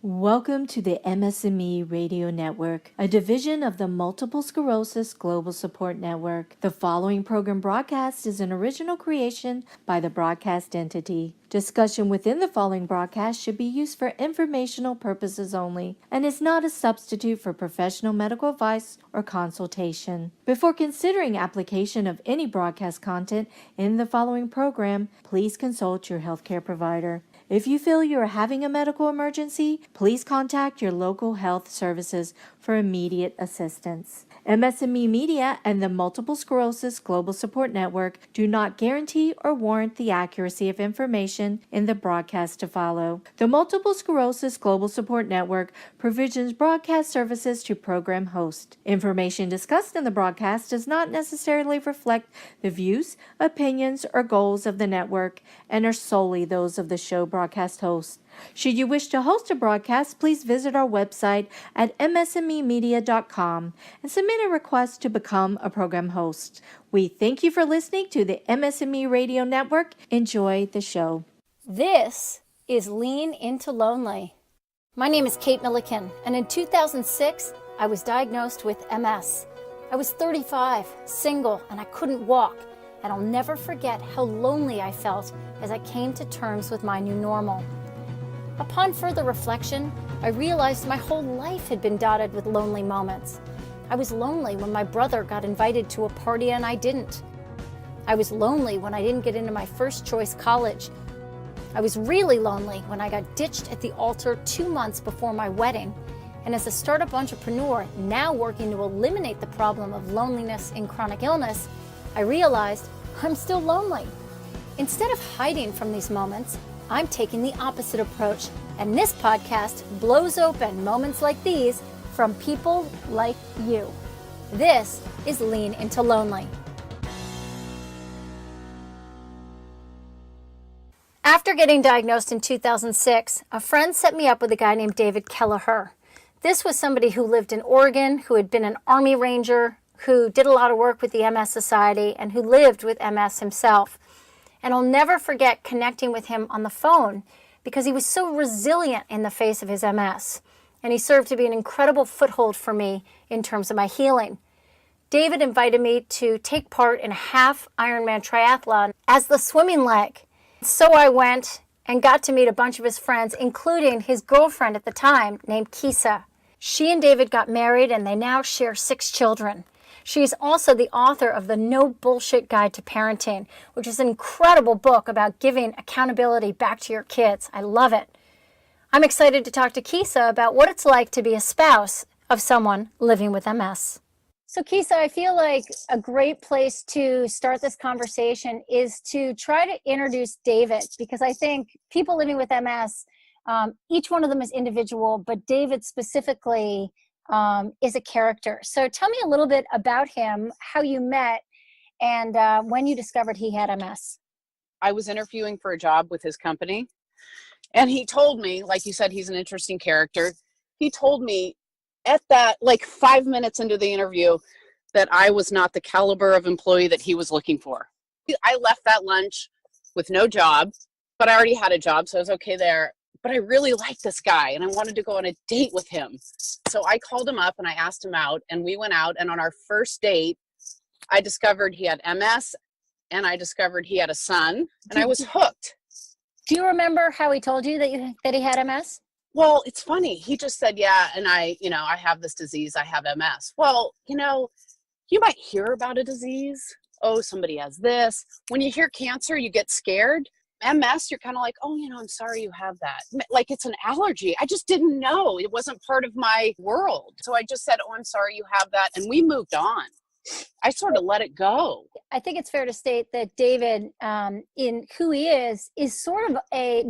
Welcome to the MS&Me Radio Network, a division of the Multiple Sclerosis Global Support Network. The following program broadcast is an original creation by the broadcast entity. Discussion within the following broadcast should be used for informational purposes only and is not a substitute for professional medical advice or consultation. Before considering application of any broadcast content in the following program, please consult your healthcare provider. If you feel you are having a medical emergency, please contact your local health services for immediate assistance. MS&Me Media and the Multiple Sclerosis Global Support Network do not guarantee or warrant the accuracy of information in the broadcast to follow. The Multiple Sclerosis Global Support Network provisions broadcast services to program hosts. Information discussed in the broadcast does not necessarily reflect the views, opinions, or goals of the network and are solely those of the show broadcast host. Should you wish to host a broadcast, please visit our website at msmemedia.com and submit a request to become a program host. We thank you for listening to the MS&Me Radio Network. Enjoy the show. This is Lean Into Lonely. My name is Kate Milliken, and in 2006, I was diagnosed with MS. I was 35, single, and I couldn't walk, and I'll never forget how lonely I felt as I came to terms with my new normal. Upon further reflection, I realized my whole life had been dotted with lonely moments. I was lonely when my brother got invited to a party and I didn't. I was lonely when I didn't get into my first choice college. I was really lonely when I got ditched at the altar 2 months before my wedding. And as a startup entrepreneur, now working to eliminate the problem of loneliness in chronic illness, I realized I'm still lonely. Instead of hiding from these moments, I'm taking the opposite approach, and this podcast blows open moments like these from people like you. This is Lean Into Lonely. After getting diagnosed in 2006, a friend set me up with a guy named David Kelleher. This was somebody who lived in Oregon, who had been an Army Ranger, who did a lot of work with the MS Society, and who lived with MS himself. And I'll never forget connecting with him on the phone because he was so resilient in the face of his MS. And he served to be an incredible foothold for me in terms of my healing. David invited me to take part in a half Ironman triathlon as the swimming leg. So I went and got to meet a bunch of his friends, including his girlfriend at the time named Kysa. She and David got married and they now share 6 children. She's also the author of the No Bullshit Guide to Parenting, which is an incredible book about giving accountability back to your kids. I love it. I'm excited to talk to Kysa about what it's like to be a spouse of someone living with MS. So Kysa, I feel like a great place to start this conversation is to try to introduce David, because I think people living with MS, each one of them is individual, but David specifically is a character. So tell me a little bit about him, how you met, and when you discovered he had MS. I was interviewing for a job with his company, and he told me, like you said, he's an interesting character. He told me at that, like 5 minutes into the interview, that I was not the caliber of employee that he was looking for. I left that lunch with no job, but I already had a job, so I was okay there. But I really liked this guy and I wanted to go on a date with him. So I called him up and I asked him out, and we went out, and on our first date, I discovered he had MS and I discovered he had a son, and I was hooked. Do you remember how he told you that he had MS? Well, it's funny. He just said, yeah, and I have this disease, I have MS. Well, you might hear about a disease. Oh, somebody has this. When you hear cancer, you get scared. MS, you're kind of like, oh, I'm sorry you have that. Like it's an allergy. I just didn't know. It wasn't part of my world. So I just said, oh, I'm sorry you have that. And we moved on. I sort of let it go. I think it's fair to state that David, in who he is sort of a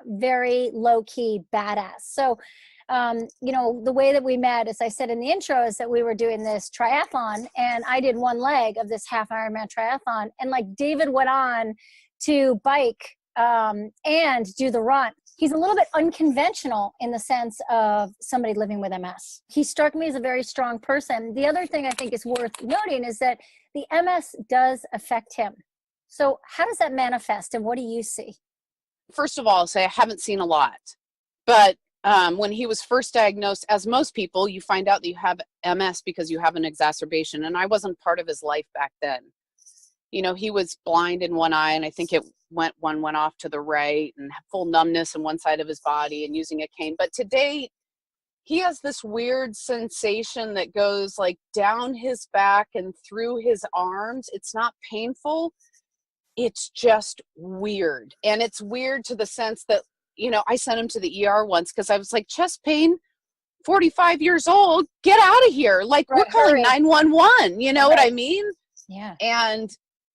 very low-key badass. So, the way that we met, as I said in the intro, is that we were doing this triathlon, and I did one leg of this half Ironman triathlon. And like David went on to bike and do the run. He's a little bit unconventional in the sense of somebody living with MS. He struck me as a very strong person. The other thing I think is worth noting is that the MS does affect him. So how does that manifest, and what do you see? First of all, I'll say I haven't seen a lot, but when he was first diagnosed, as most people, you find out that you have MS because you have an exacerbation. And I wasn't part of his life back then. You know, he was blind in one eye, and I think one went off to the right, and full numbness in one side of his body and using a cane. But today, he has this weird sensation that goes like down his back and through his arms. It's not painful. It's just weird. And it's weird to the sense that, you know, I sent him to the ER once because I was like, chest pain, 45 years old, get out of here. Like, Right, we're calling hurry. 911. You know what I mean? Yeah. And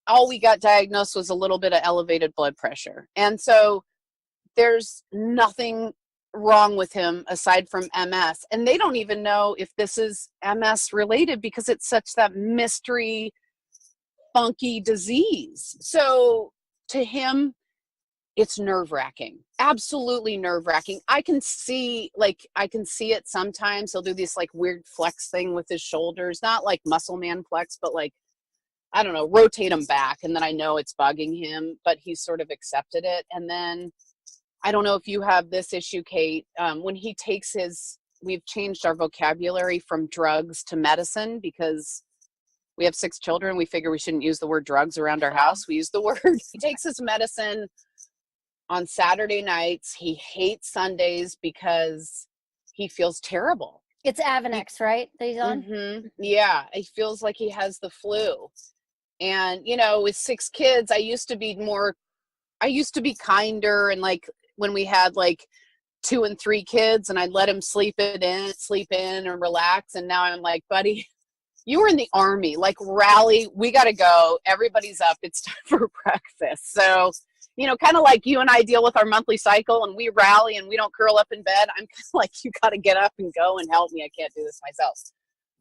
all we got diagnosed was a little bit of elevated blood pressure. And so there's nothing wrong with him aside from MS. And they don't even know if this is MS related because it's such that mystery, funky disease. So to him, it's nerve-wracking, absolutely nerve-wracking. I can see it sometimes. He'll do this like weird flex thing with his shoulders, not like muscle man flex, but like, I don't know, rotate them back. And then I know it's bugging him, but he's sort of accepted it. And then I don't know if you have this issue, Kate, when he takes we've changed our vocabulary from drugs to medicine because we have 6 children. We figure we shouldn't use the word drugs around our house. We use the word. He takes his medicine on Saturday nights. He hates Sundays because he feels terrible. It's Avonex, right? That he's on? Mm-hmm. Yeah, he feels like he has the flu. And, you know, with 6 kids, I used to be kinder, and like when we had like 2 and 3 kids and I'd let him sleep in and relax. And now I'm like, buddy, you were in the Army, like rally, we got to go. Everybody's up. It's time for breakfast. So, you know, kind of like you and I deal with our monthly cycle and we rally and we don't curl up in bed. I'm kind of like, you got to get up and go and help me. I can't do this myself.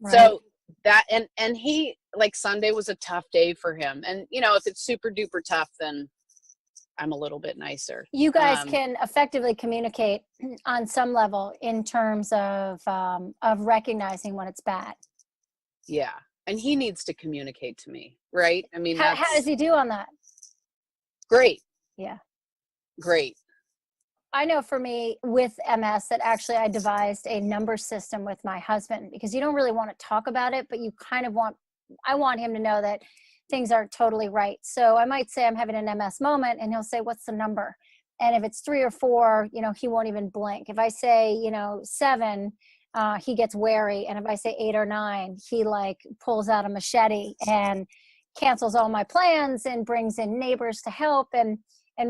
Right. So that, and he, like, Sunday was a tough day for him. And, you know, if it's super duper tough, then I'm a little bit nicer. You guys can effectively communicate on some level in terms of recognizing when it's bad. Yeah. And he needs to communicate to me, right? I mean, how does he do on that? Great. Yeah. Great. I know for me with MS that actually I devised a number system with my husband because you don't really want to talk about it, but you kind of I want him to know that things aren't totally right. So I might say I'm having an MS moment and he'll say, what's the number? And if it's 3 or 4, you know, he won't even blink. If I say, you know, 7, he gets wary. And if I say 8 or 9, he like pulls out a machete and cancels all my plans and brings in neighbors to help and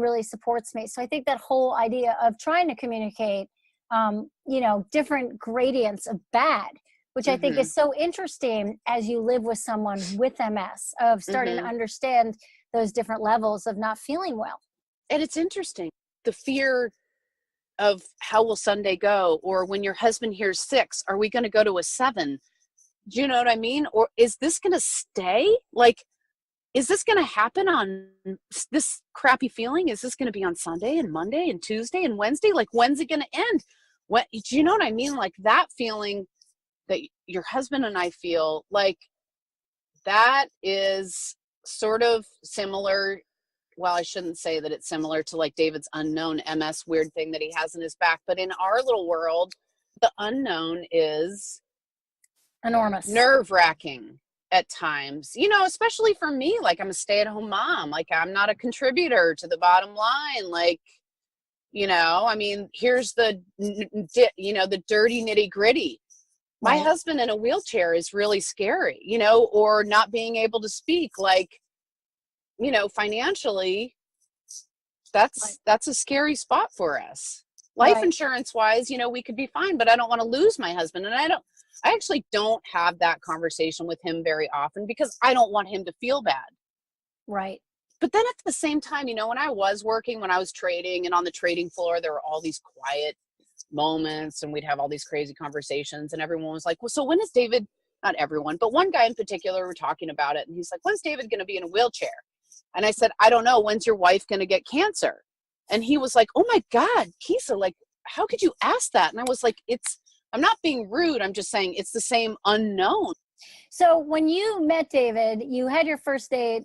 really supports me. So I think that whole idea of trying to communicate, you know, different gradients of bad, which I think is so interesting as you live with someone with MS, of starting to understand those different levels of not feeling well. And it's interesting, the fear of how will Sunday go, or when your husband hears 6, are we going to go to a 7? Do you know what I mean? Or is this going to stay? Like, is this going to happen on this crappy feeling? Is this going to be on Sunday and Monday and Tuesday and Wednesday? Like, when's it going to end? What, do you know what I mean? Like that feeling that your husband and I feel, like that is sort of similar. Well, I shouldn't say that it's similar to like David's unknown MS weird thing that he has in his back. But in our little world, the unknown is enormous, nerve-wracking at times, you know, especially for me. Like, I'm a stay-at-home mom. Like, I'm not a contributor to the bottom line. Like, you know, I mean, here's the, you know, the dirty nitty gritty. My husband in a wheelchair is really scary, you know, or not being able to speak, like, you know, financially, that's a scary spot for us. Life insurance wise, you know, we could be fine, but I don't want to lose my husband. And I actually don't have that conversation with him very often because I don't want him to feel bad. Right. But then at the same time, you know, when I was working, when I was trading and on the trading floor, there were all these quiet moments and we'd have all these crazy conversations and everyone was like, well, so when is David, not everyone, but one guy in particular were talking about it. And he's like, when's David going to be in a wheelchair? And I said, I don't know. When's your wife going to get cancer? And he was like, oh my God, Kysa, like, how could you ask that? And I was like, I'm not being rude. I'm just saying it's the same unknown. So when you met David, you had your first date.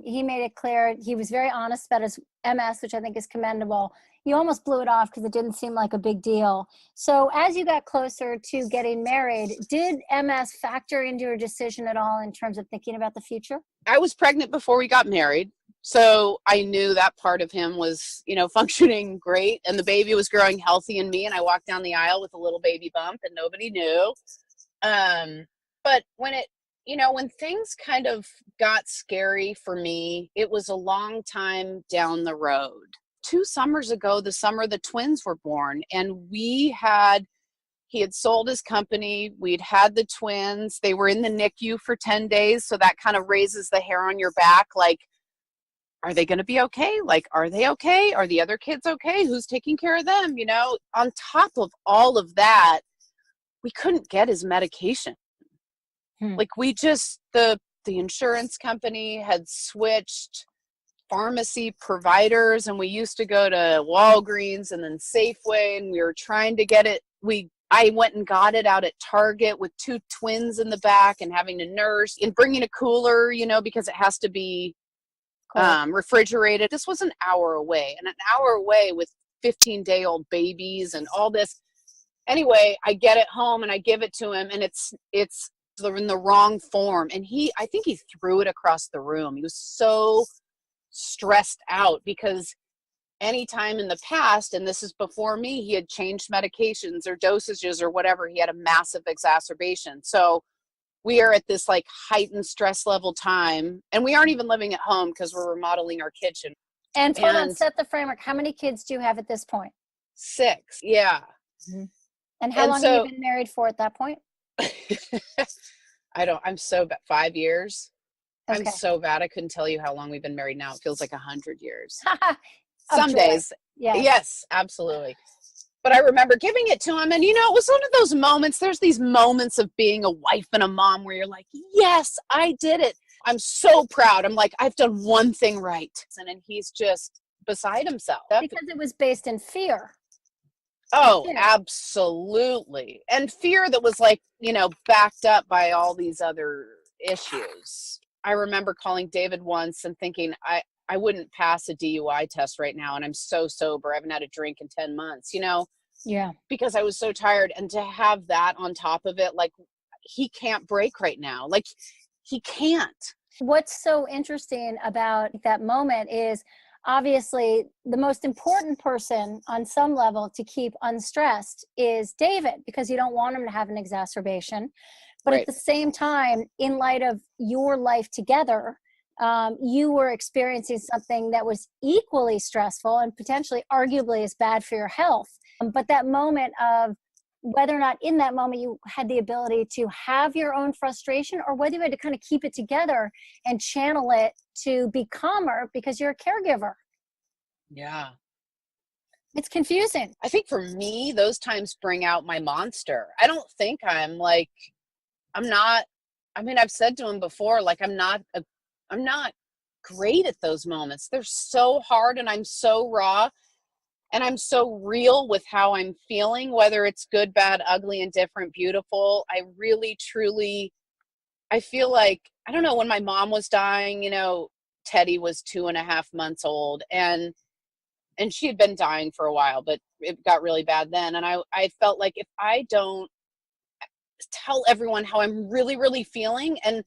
He made it clear, he was very honest about MS, which I think is commendable. You almost blew it off because it didn't seem like a big deal. So as you got closer to getting married, did MS factor into your decision at all in terms of thinking about the future? I was pregnant before we got married. So I knew that part of him was, functioning great, and the baby was growing healthy in me. And I walked down the aisle with a little baby bump and nobody knew. But when things kind of got scary for me, it was a long time down the road. 2 summers ago, the summer the twins were born, and he had sold his company. We'd had the twins. They were in the NICU for 10 days. So that kind of raises the hair on your back. Like, are they going to be okay? Like, are they okay? Are the other kids okay? Who's taking care of them? On top of all of that, we couldn't get his medication. Like, we just, the insurance company had switched pharmacy providers, and we used to go to Walgreens and then Safeway, and we were trying to get it. I went and got it out at Target with 2 twins in the back and having to nurse and bringing a cooler, because it has to be refrigerated. This was an hour away, and an hour away with 15-day-old babies and all this. Anyway, I get it home and I give it to him, and it's in the wrong form. And I think he threw it across the room. He was so stressed out because anytime in the past, and this is before me, he had changed medications or dosages or whatever, he had a massive exacerbation. So we are at this like heightened stress level time, and we aren't even living at home because we're remodeling our kitchen. And hold on, set the framework. How many kids do you have at this point? 6. Yeah. Mm-hmm. And how long have you been married for at that point? I'm so bad. 5 years. Okay. I'm so bad. I couldn't tell you how long we've been married now. It feels like 100 years. Some days. Yes, absolutely. But I remember giving it to him, and it was one of those moments. There's these moments of being a wife and a mom where you're like, yes, I did it. I'm so proud. I'm like, I've done one thing right. And he's just beside himself. Because it was based in fear. Oh, absolutely. And fear that was like, backed up by all these other issues. I remember calling David once and thinking, I wouldn't pass a DUI test right now, and I'm so sober. I haven't had a drink in 10 months, Yeah. Because I was so tired. And to have that on top of it, like, he can't break right now. Like, he can't. What's so interesting about that moment is obviously the most important person on some level to keep unstressed is David, because you don't want him to have an exacerbation. But Right. At the same time, in light of your life together, you were experiencing something that was equally stressful and potentially arguably as bad for your health. But that moment of whether or not in that moment you had the ability to have your own frustration, or whether you had to kind of keep it together and channel it to be calmer because you're a caregiver. Yeah. It's confusing. I think for me, those times bring out my monster. I don't think I've said to him before, like, I'm not great at those moments. They're so hard, and I'm so raw, and I'm so real with how I'm feeling, whether it's good, bad, ugly, indifferent, beautiful. I really, truly, I feel like, I don't know, when my mom was dying, Teddy was 2.5 months old, and she had been dying for a while, but it got really bad then. And I felt like if I don't tell everyone how I'm really, really feeling, and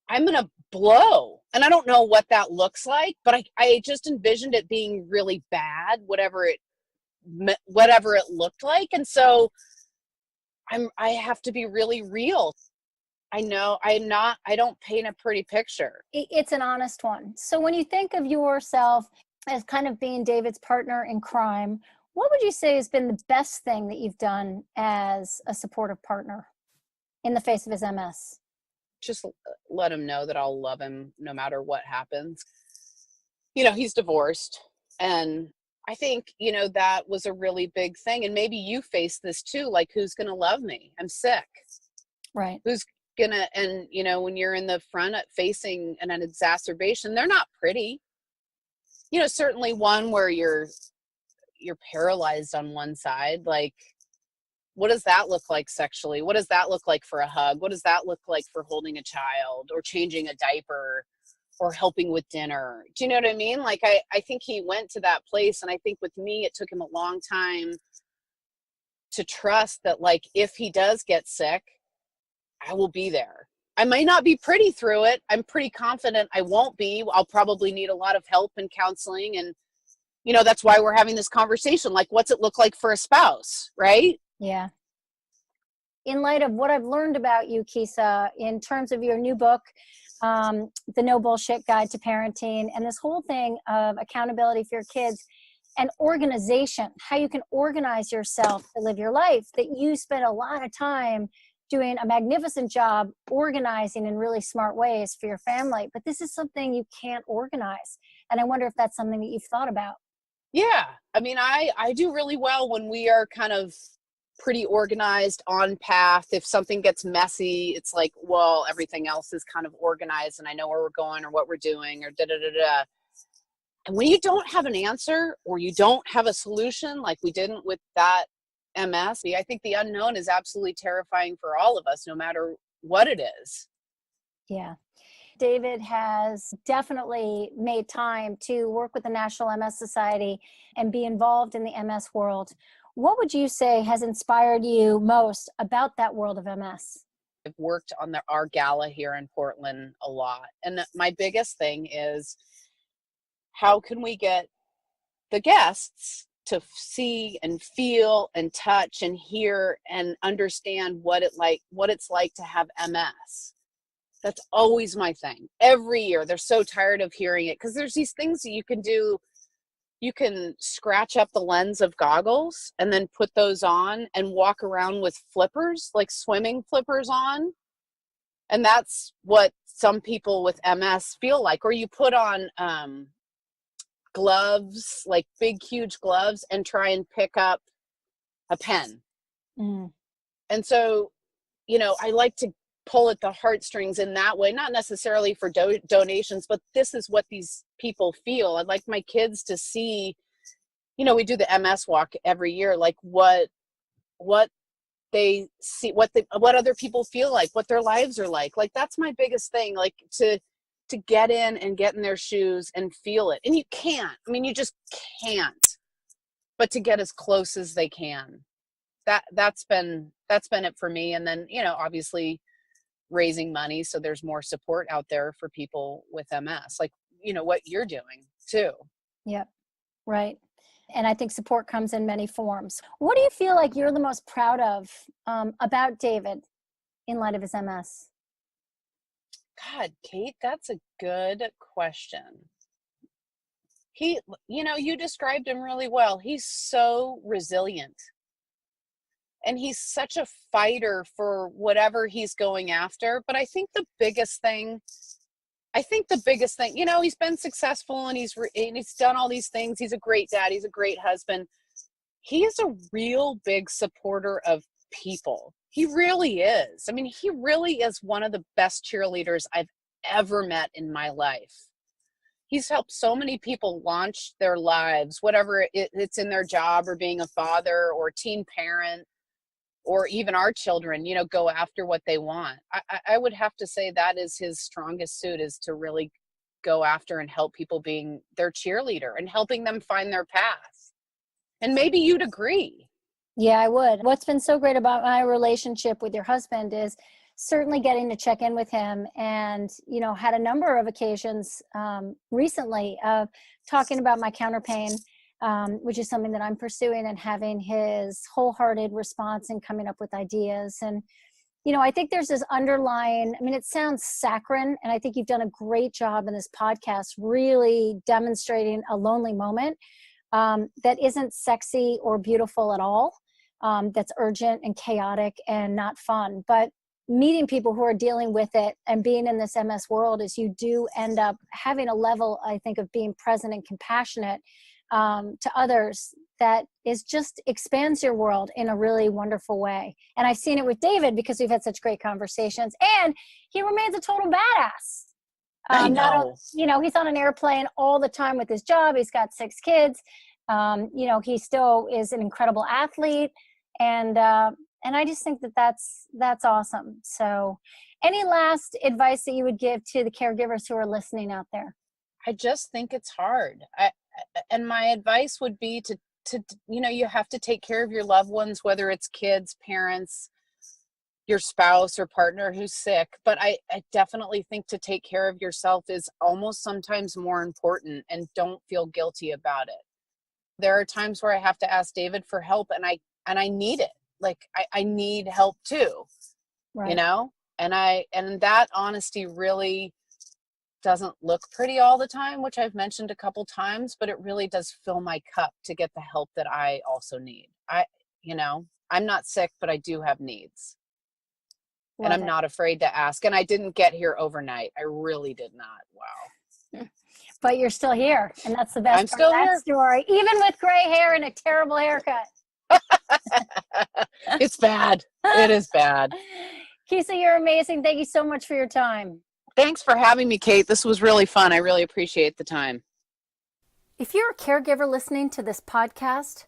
I'm going to blow. And I don't know what that looks like, but I just envisioned it being really bad, whatever it looked like. And so I have to be really real. I know I don't paint a pretty picture. It's an honest one. So when you think of yourself as kind of being David's partner in crime, what would you say has been the best thing that you've done as a supportive partner in the face of his MS? Just let him know that I'll love him no matter what happens. He's divorced, and I think, that was a really big thing. And maybe you face this too, like, who's going to love me? I'm sick. Right. Who's going to, and, when you're in the front facing an exacerbation, they're not pretty. Certainly one where you're paralyzed on one side, like, what does that look like sexually? What does that look like for a hug? What does that look like for holding a child or changing a diaper? or helping with dinner. Do you know what I mean? Like, I think he went to that place. And I think with me, it took him a long time to trust that, like, if he does get sick, I will be there. I might not be pretty through it. I'm pretty confident I won't be. I'll probably need a lot of help and counseling. And, that's why we're having this conversation. Like, what's it look like for a spouse, right? Yeah. In light of what I've learned about you, Kysa, in terms of your new book, The No Bullshit Guide to Parenting, and this whole thing of accountability for your kids and organization, how you can organize yourself to live your life, that you spend a lot of time doing a magnificent job organizing in really smart ways for your family. But this is something you can't organize. And I wonder if that's something that you've thought about. Yeah. I mean, I do really well when we are kind of pretty organized, on path. If something gets messy, it's like, well, everything else is kind of organized and I know where we're going or what we're doing or da da da da. And when you don't have an answer or you don't have a solution, like we didn't with that MS, I think the unknown is absolutely terrifying for all of us, no matter what it is. Yeah. David has definitely made time to work with the National MS Society and be involved in the MS world. What would you say has inspired you most about that world of MS? I've worked on our gala here in Portland a lot. And my biggest thing is, how can we get the guests to see and feel and touch and hear and understand what it's like to have MS? That's always my thing. Every year, they're so tired of hearing it because there's these things that you can do. You can scratch up the lens of goggles and then put those on and walk around with flippers, like swimming flippers on. And that's what some people with MS feel like. Or you put on gloves, like big, huge gloves, and try and pick up a pen. Mm. And so, I like to pull at the heartstrings in that way, not necessarily for donations, but this is what these people feel. I'd like my kids to see, we do the MS walk every year, like what they see, what other people feel like, what their lives are like. Like, that's my biggest thing, like to get in and get in their shoes and feel it. And you can't, you just can't, but to get as close as they can. That's been it for me. And then, obviously raising money so there's more support out there for people with MS, like, what you're doing too. Yep. Right. And I think support comes in many forms. What do you feel like you're the most proud of about David in light of his MS? God, Kate, that's a good question. You described him really well. He's so resilient. And he's such a fighter for whatever he's going after. But I think the biggest thing, he's been successful and he's done all these things. He's a great dad. He's a great husband. He is a real big supporter of people. He really is. He really is one of the best cheerleaders I've ever met in my life. He's helped so many people launch their lives, whatever it's in their job or being a father or teen parent, or even our children, go after what they want. I would have to say that is his strongest suit, is to really go after and help people, being their cheerleader and helping them find their path. And maybe you'd agree. Yeah, I would. What's been so great about my relationship with your husband is certainly getting to check in with him, and, had a number of occasions recently of talking about my counterpain, which is something that I'm pursuing, and having his wholehearted response and coming up with ideas. And, I think there's this underlying, it sounds saccharine, and I think you've done a great job in this podcast really demonstrating a lonely moment that isn't sexy or beautiful at all, that's urgent and chaotic and not fun. But meeting people who are dealing with it and being in this MS world is you do end up having a level, I think, of being present and compassionate to others that is just expands your world in a really wonderful way. And I've seen it with David because we've had such great conversations, and he remains a total badass. I know. He's on an airplane all the time with his job. He's got 6 kids. He still is an incredible athlete. And And I just think that that's awesome. So any last advice that you would give to the caregivers who are listening out there? I just think it's hard. And my advice would be to, you have to take care of your loved ones, whether it's kids, parents, your spouse or partner who's sick. But I definitely think to take care of yourself is almost sometimes more important, and don't feel guilty about it. There are times where I have to ask David for help, and I need it. Like I need help too, Right. and that honesty really doesn't look pretty all the time, which I've mentioned a couple times, but it really does fill my cup to get the help that I also need. I'm not sick, but I do have needs. Love And I'm it. not afraid to ask. And I didn't get here overnight. I really did not. Wow. But you're still here, and that's the best I'm part still of that here. story. Even with gray hair and a terrible haircut. It's bad. It is bad. Kysa, you're amazing. Thank you so much for your time. Thanks for having me, Kate. This was really fun. I really appreciate the time. If you're a caregiver listening to this podcast,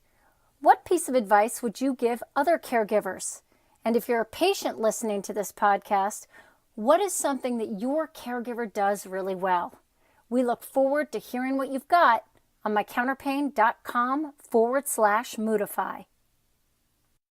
what piece of advice would you give other caregivers? And if you're a patient listening to this podcast, what is something that your caregiver does really well? We look forward to hearing what you've got on mycounterpain.com/Moodify.